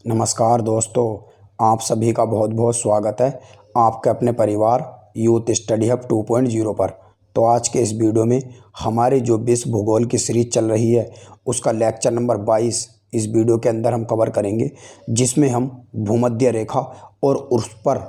नमस्कार दोस्तों, आप सभी का बहुत बहुत स्वागत है आपके अपने परिवार यूथ स्टडी हब 2.0 पर। तो आज के इस वीडियो में हमारी जो विश्व भूगोल की सीरीज चल रही है उसका लेक्चर नंबर 22 इस वीडियो के अंदर हम कवर करेंगे, जिसमें हम भूमध्य रेखा और उस पर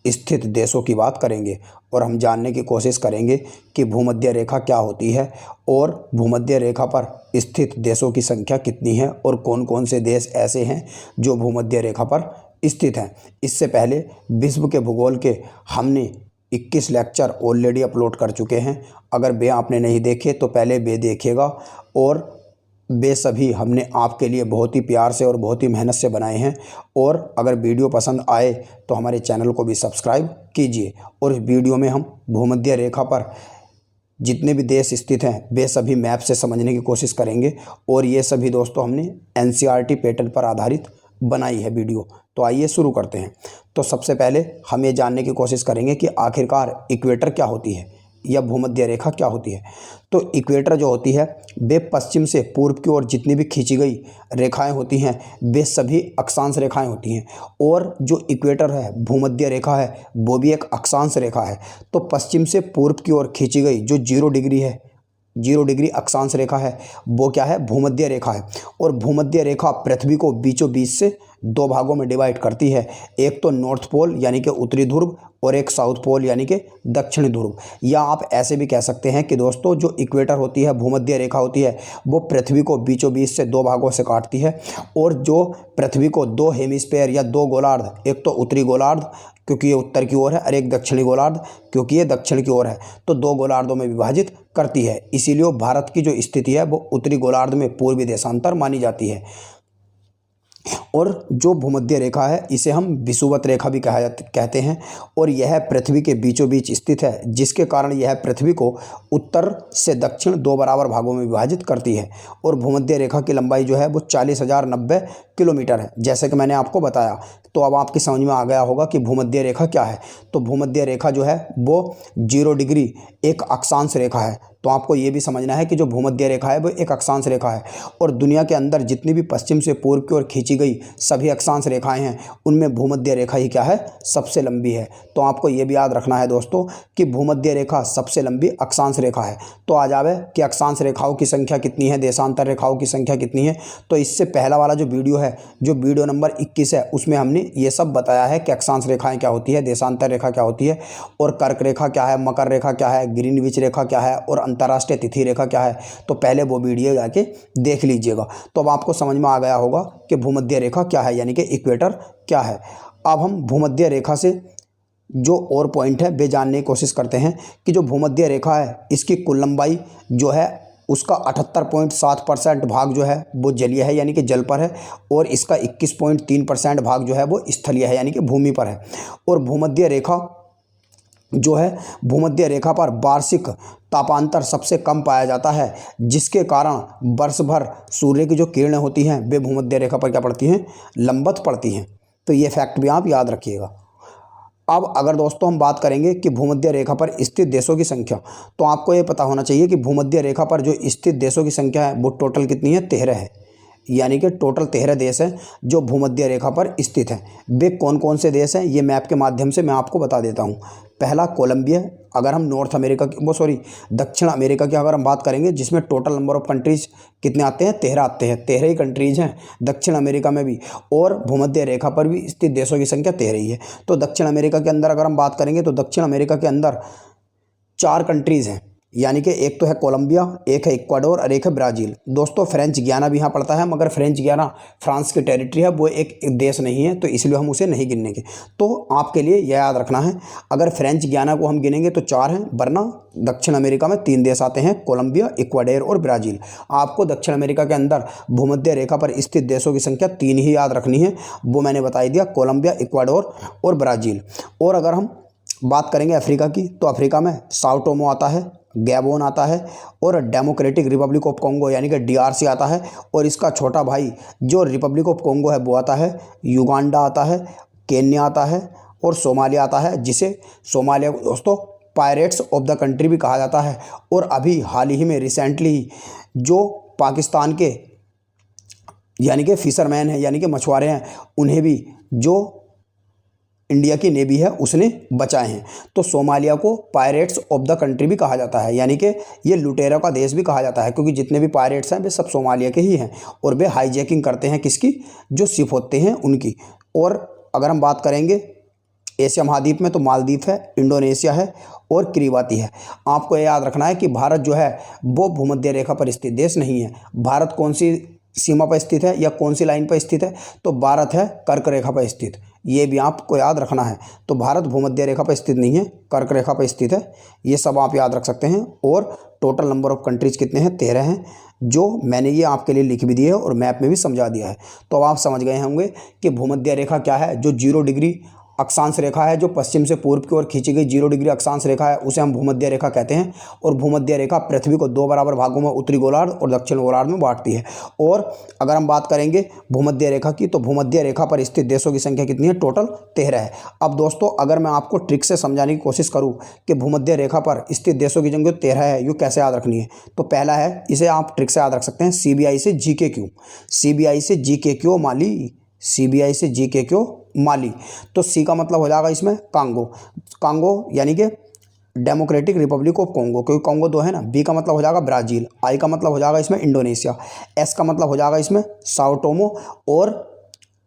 स्थित देशों की बात करेंगे और हम जानने की कोशिश करेंगे कि भूमध्य रेखा क्या होती है और भूमध्य रेखा पर स्थित देशों की संख्या कितनी है और कौन कौन से देश ऐसे हैं जो भूमध्य रेखा पर स्थित हैं। इससे पहले विश्व के भूगोल के हमने 21 लेक्चर ऑलरेडी अपलोड कर चुके हैं। अगर वे आपने नहीं देखे तो पहले वे देखिएगा, और वे सभी हमने आपके लिए बहुत ही प्यार से और बहुत ही मेहनत से बनाए हैं। और अगर वीडियो पसंद आए तो हमारे चैनल को भी सब्सक्राइब कीजिए। और इस वीडियो में हम भूमध्य रेखा पर जितने भी देश स्थित हैं वे सभी मैप से समझने की कोशिश करेंगे, और ये सभी दोस्तों हमने एनसीईआरटी पैटर्न पर आधारित बनाई है वीडियो। तो आइए शुरू करते हैं। तो सबसे पहले हम ये जानने की कोशिश करेंगे कि आखिरकार इक्वेटर क्या होती है या भूमध्य रेखा क्या होती है। तो इक्वेटर जो होती है वे पश्चिम से पूर्व की ओर जितनी भी खींची गई रेखाएं होती हैं वे सभी अक्षांश रेखाएं होती हैं, और जो इक्वेटर है भूमध्य रेखा है वो भी एक अक्षांश रेखा है। तो पश्चिम से पूर्व की ओर खींची गई जो 0 डिग्री है, 0 डिग्री अक्षांश रेखा है, वो क्या है, भूमध्य रेखा है। और भूमध्य रेखा पृथ्वी को बीचों बीच से 2 भागों में डिवाइड करती है, एक तो नॉर्थ पोल यानी कि उत्तरी ध्रुव और एक साउथ पोल यानी कि दक्षिणी ध्रुव। या आप ऐसे भी कह सकते हैं कि दोस्तों जो इक्वेटर होती है, भूमध्य रेखा होती है, वो पृथ्वी को बीचों बीच से 2 भागों से काटती है, और जो पृथ्वी को 2 हेमिस्फेयर या 2 गोलार्ध, एक तो उत्तरी गोलार्ध क्योंकि ये उत्तर की ओर है और एक दक्षिणी गोलार्ध क्योंकि ये दक्षिण की ओर है, तो 2 गोलार्धों में विभाजित करती है। इसीलिए भारत की जो स्थिति है वो उत्तरी गोलार्ध में पूर्वी देशांतर मानी जाती है। और जो भूमध्य रेखा है इसे हम विषुवत रेखा भी कहते हैं, और यह पृथ्वी के बीचों बीच स्थित है, जिसके कारण यह पृथ्वी को उत्तर से दक्षिण 2 बराबर भागों में विभाजित करती है। और भूमध्य रेखा की लंबाई जो है वो 40,090 किलोमीटर है, जैसे कि मैंने आपको बताया। तो अब आपकी समझ में आ गया होगा कि भूमध्य रेखा क्या है। तो भूमध्य रेखा जो है वो 0 डिग्री एक अक्षांश रेखा है। तो आपको ये भी समझना है कि जो भूमध्य रेखा है वो एक अक्षांश रेखा है, और दुनिया के अंदर जितनी भी पश्चिम से पूर्व की ओर खींची गई सभी अक्षांश रेखाएं हैं उनमें भूमध्य रेखा ही क्या है, सबसे लंबी है। तो आपको ये भी याद रखना है दोस्तों कि भूमध्य रेखा सबसे लंबी अक्षांश रेखा है। तो आ जावे कि अक्षांश रेखाओं की संख्या कितनी है, देशांतर रेखाओं की संख्या कितनी है। तो इससे पहला वाला जो वीडियो है, जो वीडियो नंबर 21 है, उसमें हमने ये सब बताया है कि अक्षांश रेखाएं क्या होती है, देशांतर रेखा क्या होती है, और कर्क रेखा क्या है, मकर रेखा क्या है, ग्रीनविच रेखा क्या है, और अंतर्राष्ट्रीय तिथि रेखा क्या है। तो पहले वो वीडियो जाके देख लीजिएगा। तो अब आपको समझ में आ गया होगा कि भूमध्य रेखा क्या है, यानी कि इक्वेटर क्या है। अब हम भूमध्य रेखा से जो और पॉइंट है वे जानने की कोशिश करते हैं कि जो भूमध्य रेखा है इसकी कुल लंबाई जो है उसका 78.7% भाग जो है वो जलीय है, यानी कि जल पर है, और इसका 21.3% भाग जो है वो स्थलीय है, यानी कि भूमि पर है। और भूमध्य रेखा जो है, भूमध्य रेखा पर वार्षिक तापांतर सबसे कम पाया जाता है, जिसके कारण वर्ष भर सूर्य की जो किरणें होती हैं वे भूमध्य रेखा पर क्या पड़ती हैं, लंबवत पड़ती हैं। तो ये फैक्ट भी आप याद रखिएगा। अब अगर दोस्तों हम बात करेंगे कि भूमध्य रेखा पर स्थित देशों की संख्या, तो आपको ये पता होना चाहिए कि भूमध्य रेखा पर जो स्थित देशों की संख्या है वो टोटल कितनी है, 13 है। यानी कि टोटल 13 देश हैं जो भूमध्य रेखा पर स्थित हैं। वे कौन कौन से देश हैं ये मैप के माध्यम से मैं आपको बता देता हूँ। पहला कोलंबिया। अगर हम नॉर्थ अमेरिका की दक्षिण अमेरिका की अगर हम बात करेंगे, जिसमें टोटल नंबर ऑफ कंट्रीज कितने आते हैं, 13 आते हैं। 13 ही कंट्रीज हैं दक्षिण अमेरिका में भी, और भूमध्य रेखा पर भी स्थित देशों की संख्या 13 ही है। तो दक्षिण अमेरिका के अंदर अगर हम बात करेंगे तो दक्षिण अमेरिका के अंदर 4 कंट्रीज़ हैं, यानी कि एक तो है कोलंबिया, एक है इक्वाडोर और एक है ब्राज़ील। दोस्तों फ्रेंच गियाना भी यहाँ पड़ता है, मगर फ्रेंच गियाना फ्रांस की टेरिटरी है, वो एक देश नहीं है, तो इसलिए हम उसे नहीं गिनेंगे। तो आपके लिए यह याद रखना है, अगर फ्रेंच गियाना को हम गिनेंगे तो 4 हैं, वरना दक्षिण अमेरिका में 3 देश आते हैं, कोलंबिया, इक्वाडोर और ब्राज़ील। आपको दक्षिण अमेरिका के अंदर भूमध्य रेखा पर स्थित देशों की संख्या 3 ही याद रखनी है, वो मैंने बता दिया, कोलंबिया, इक्वाडोर और ब्राज़ील। और अगर हम बात करेंगे अफ्रीका की, तो अफ्रीका में साओ टोमो आता है, गैबोन आता है, और डेमोक्रेटिक रिपब्लिक ऑफ कॉन्गो यानी कि DRC आता है, और इसका छोटा भाई जो रिपब्लिक ऑफ कॉन्गो है वो आता है, युगांडा आता है, केन्या आता है, और सोमालिया आता है, जिसे सोमालिया दोस्तों पायरेट्स ऑफ द कंट्री भी कहा जाता है। और अभी हाल ही में रिसेंटली जो पाकिस्तान के यानी कि फिशरमैन है, यानी कि मछुआरे हैं, उन्हें भी जो इंडिया की नेवी है उसने बचाए हैं। तो सोमालिया को पायरेट्स ऑफ द कंट्री भी कहा जाता है, यानी कि ये लुटेरों का देश भी कहा जाता है, क्योंकि जितने भी पायरेट्स हैं वे सब सोमालिया के ही हैं और वे हाईजैकिंग करते हैं किसकी, जो शिप होते हैं उनकी। और अगर हम बात करेंगे एशिया महाद्वीप में, तो मालदीव है, इंडोनेशिया है और किरिबाती है। आपको ये याद रखना है कि भारत जो है वो भूमध्य रेखा पर स्थित देश नहीं है। भारत कौन सी सीमा पर स्थित है या कौन सी लाइन पर स्थित है, तो भारत है कर्क रेखा पर स्थित। ये भी आपको याद रखना है। तो भारत भूमध्य रेखा पर स्थित नहीं है, कर्क रेखा पर स्थित है। ये सब आप याद रख सकते हैं। और टोटल नंबर ऑफ कंट्रीज कितने हैं, 13 हैं, जो मैंने ये आपके लिए लिख भी दिए है और मैप में भी समझा दिया है। तो अब आप समझ गए होंगे कि भूमध्य रेखा क्या है। जो 0 डिग्री अक्षांश रेखा है, जो पश्चिम से पूर्व की ओर खींची गई 0 डिग्री अक्षांश रेखा है, उसे हम भूमध्य रेखा कहते हैं। और भूमध्य रेखा पृथ्वी को 2 बराबर भागों में उत्तरी गोलार्ध और दक्षिण गोलार्ध में बांटती है। और अगर हम बात करेंगे भूमध्य रेखा की, तो भूमध्य रेखा पर स्थित देशों की संख्या कितनी है, टोटल 13 है। अब दोस्तों अगर मैं आपको ट्रिक से समझाने की कोशिश करूँ कि भूमध्य रेखा पर स्थित देशों की संख्या 13 है, ये कैसे याद रखनी है, तो पहला है, इसे आप ट्रिक से याद रख सकते हैं, CBI से GK माली, CBI से GK माली। तो सी का मतलब हो जाएगा इसमें कांगो, कांगो यानी कि डेमोक्रेटिक रिपब्लिक ऑफ कॉन्गो, क्योंकि कॉन्गो 2 है ना। बी का मतलब हो जाएगा ब्राज़ील, आई का मतलब हो जाएगा इसमें इंडोनेशिया, एस का मतलब हो जाएगा इसमें साओ टोमो और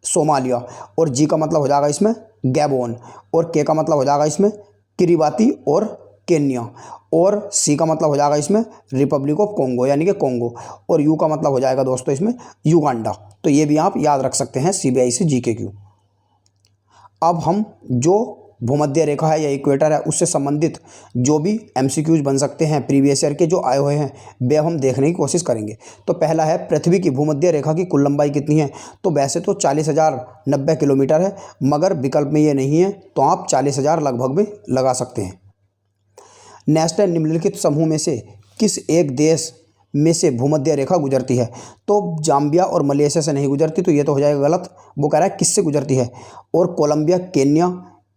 सोमालिया, और जी का मतलब हो जाएगा इसमें गैबोन, और के का मतलब हो जाएगा इसमें किरिबाती और केन्या, और सी का मतलब हो जाएगा इसमें रिपब्लिक ऑफ कॉन्गो यानी कि कॉन्गो, और यू का मतलब हो जाएगा दोस्तों इसमें युगांडा। तो ये भी आप याद रख सकते हैं CBI से GK। अब हम जो भूमध्य रेखा है या इक्वेटर है उससे संबंधित जो भी MCQs बन सकते हैं प्रीवियस ईयर के जो आए हुए हैं, वे हम देखने की कोशिश करेंगे। तो पहला है, पृथ्वी की भूमध्य रेखा की कुल लंबाई कितनी है, तो वैसे तो 40,090 किलोमीटर है, मगर विकल्प में ये नहीं है, तो आप 40,000 लगभग में लगा सकते हैं। नेक्स्ट है, निम्नलिखित समूह में से किस एक देश में से भूमध्य रेखा गुजरती है, तो जाम्बिया और मलेशिया से नहीं गुजरती, तो ये तो हो जाएगा गलत। वो कह रहा है किससे गुजरती है, और कोलंबिया, केन्या,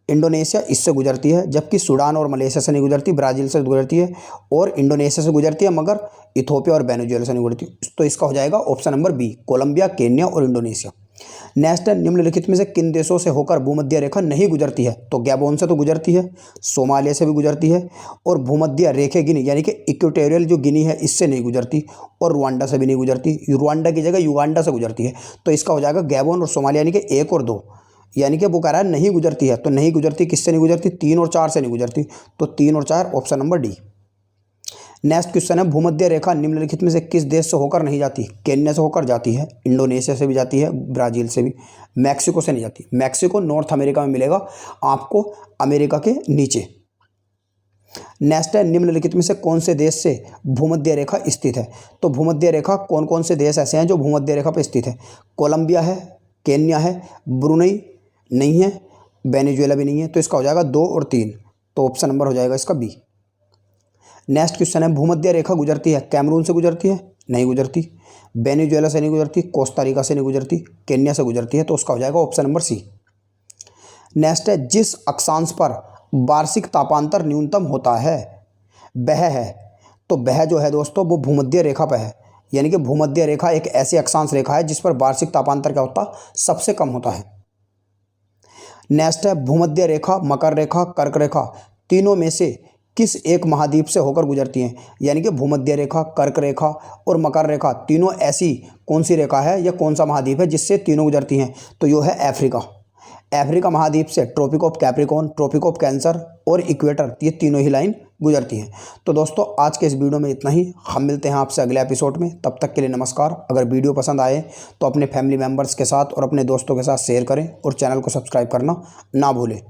इंडोनेशिया इससे गुजरती है, जबकि सूडान और मलेशिया से नहीं गुजरती, ब्राज़ील से गुजरती है, और इंडोनेशिया से गुजरती है, मगर इथोपिया और वेनेजुएला से नहीं गुजरती। तो इसका हो जाएगा option number B, Colombia, Kenya और इंडोनेशिया। नेक्स्ट है, निम्नलिखित में से किन देशों से होकर भूमध्य रेखा नहीं गुजरती है, तो गैबोन से तो गुजरती है, सोमालिया से भी गुजरती है, और भूमध्य रेखे गिनी यानी कि इक्वेटोरियल जो गिनी है इससे नहीं गुजरती, और रुवांडा से भी नहीं गुजरती, रुवांडा की जगह युगांडा से गुजरती है। तो इसका हो जाएगा गैबोन और सोमालिया यानी कि 1 और 2, यानी कि वो कह रहा है नहीं गुजरती है, तो नहीं गुजरती किससे नहीं गुजरती, 3 और 4 से नहीं गुजरती, तो 3 और 4 option number D. Next question है, भूमध्य रेखा निम्नलिखित में से किस देश से होकर नहीं जाती, केन्या से होकर जाती है, इंडोनेशिया से भी जाती है, ब्राज़ील से भी, मैक्सिको से नहीं जाती। मैक्सिको नॉर्थ अमेरिका में मिलेगा आपको, अमेरिका के नीचे। नेक्स्ट है, निम्नलिखित में से कौन से देश से भूमध्य रेखा स्थित है, तो भूमध्य रेखा कौन कौन से देश ऐसे हैं जो भूमध्य रेखा पर स्थित है, कोलंबिया है, केन्या है, ब्रुनई नहीं है, वेनेजुएला भी नहीं है, तो इसका हो जाएगा 2 और 3, तो ऑप्शन नंबर हो जाएगा इसका बी। नेक्स्ट क्वेश्चन है, भूमध्य रेखा गुजरती है, कैमरून से गुजरती है, नहीं गुजरती, वेनेजुएला से नहीं गुजरती, कोस्टा रिका से नहीं गुजरती, केन्या से गुजरती है, तो उसका हो जाएगा ऑप्शन नंबर सी। नेक्स्ट है, जिस अक्षांश पर वार्षिक तापांतर न्यूनतम होता है वह है, तो वह जो है दोस्तों वो भूमध्य रेखा पर है, यानी कि भूमध्य रेखा एक ऐसी अक्षांश रेखा है जिस पर वार्षिक तापांतर क्या होता, सबसे कम होता है। नेक्स्ट है, भूमध्य रेखा, मकर रेखा, कर्क रेखा तीनों में से किस एक महाद्वीप से होकर गुजरती हैं, यानी कि भूमध्य रेखा, कर्क रेखा और मकर रेखा तीनों ऐसी कौन सी रेखा है या कौन सा महाद्वीप है जिससे तीनों गुजरती हैं, तो यह है अफ्रीका। अफ्रीका महाद्वीप से tropic of Capricorn, tropic of Cancer और इक्वेटर, ये तीनों ही लाइन गुजरती हैं। तो दोस्तों आज के इस वीडियो में इतना ही, हम मिलते हैं आपसे अगले एपिसोड में, तब तक के लिए नमस्कार। अगर वीडियो पसंद आए तो अपने फैमिली मेम्बर्स के साथ और अपने दोस्तों के साथ शेयर करें और चैनल को सब्सक्राइब करना ना भूलें।